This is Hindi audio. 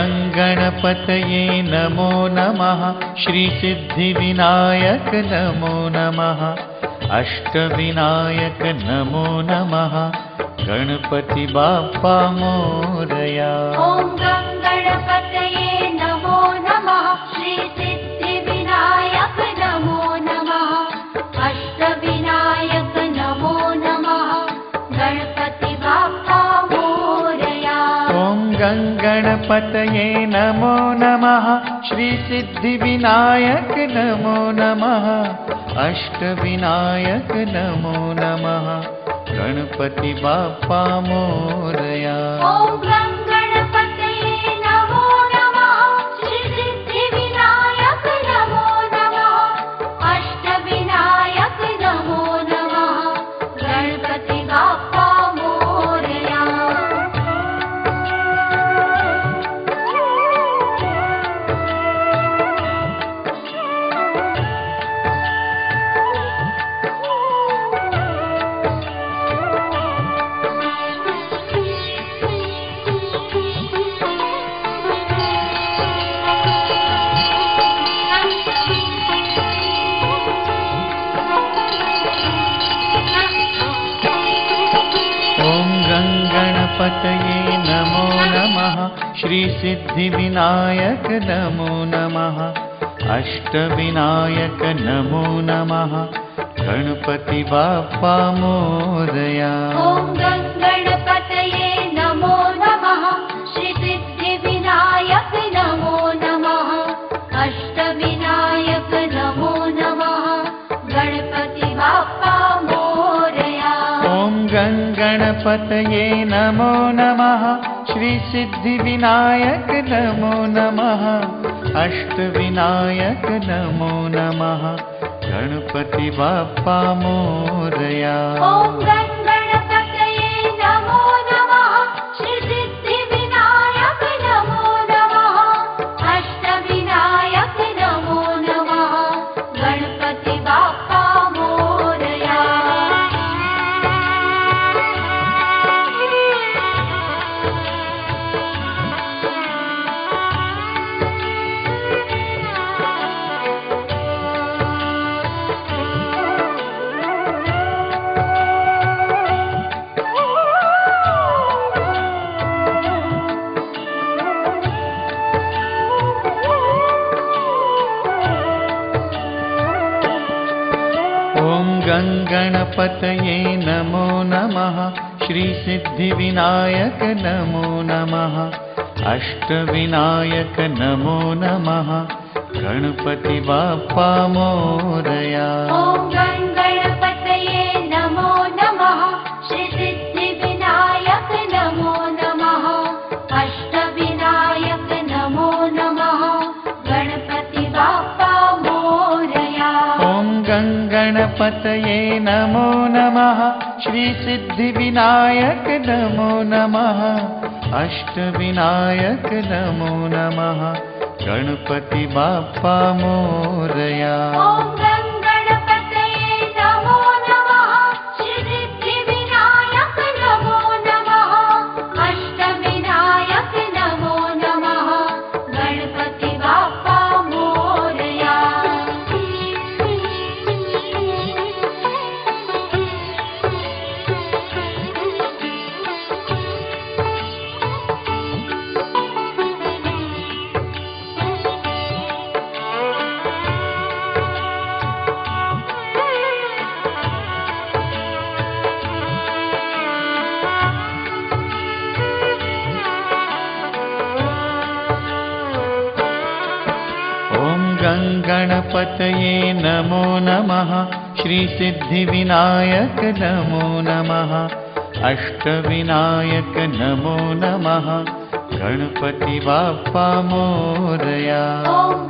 गणगणपतये नमो नमः। श्रीसिद्धिविनायक नमो नमः। अष्टविनायक नमो नमः। गणपति बाप्पा मोरया। ॐ गणगणपतये नमो नमः। श्रीसिद्धिविनायक नमो नमः। अष्टविनायक नमो नमः। गणपति बाप्पा मोरया। ॐ गणगणपतये नमो नमः। श्रीसिद्धिविनायक नमो नमः। अष्टविनायक नमो नमः। गणपति बाप्पा मोरया। ॐ गणगणपतये नमो नमः। श्रीसिद्धिविनायक नमो नमः। अष्टविनायक नमो नमः। गणपति बाप्पा मोरया। गणपतये नमो नमः। श्रीसिद्धिविनायक नमो नमः। अष्टविनायक नमो नमः। गणपति बाप्पा मोरया। ॐ गणगणपतये नमो नमः। श्रीसिद्धिविनायक नमो नमः। अष्टविनायक नमो नमः। गणपति बाप्पा मोरया। ॐ गणगणपतये नमो नमः। श्रीसिद्धिविनायक नमो नमः। अष्टविनायक नमो नमः। गणपति बाप्पा मोरया। ॐ गणगणपतये नमो नमः। श्रीसिद्धिविनायक नमो नमः। अष्टविनायक नमो नमः। गणपति बाप्पा मोरया। गणगणपतये नमो नमः। श्रीसिद्धिविनायक नमो नमः। अष्टविनायक नमो नमः। गणपति बाप्पा मोरया। ॐ गणगणपतये नमो नमः। श्रीसिद्धिविनायक नमो नमः। अष्टविनायक नमो नमः। गणपति बाप्पा मोरया। ॐ गणगणपतये नमो नमः। श्रीसिद्धिविनायक नमो नमः। अष्टविनायक नमो नमः। गणपति बाप्पा मोरया। ॐ गणगणपतये नमो नमः। श्रीसिद्धिविनायक नमो नमः। अष्टविनायक नमो नमः। गणपति बाप्पा मोरया। गणपतये नमो नमः। श्रीसिद्धिविनायक नमो नमः। अष्टविनायक नमो नमः। गणपति बाप्पा मोरया। ॐ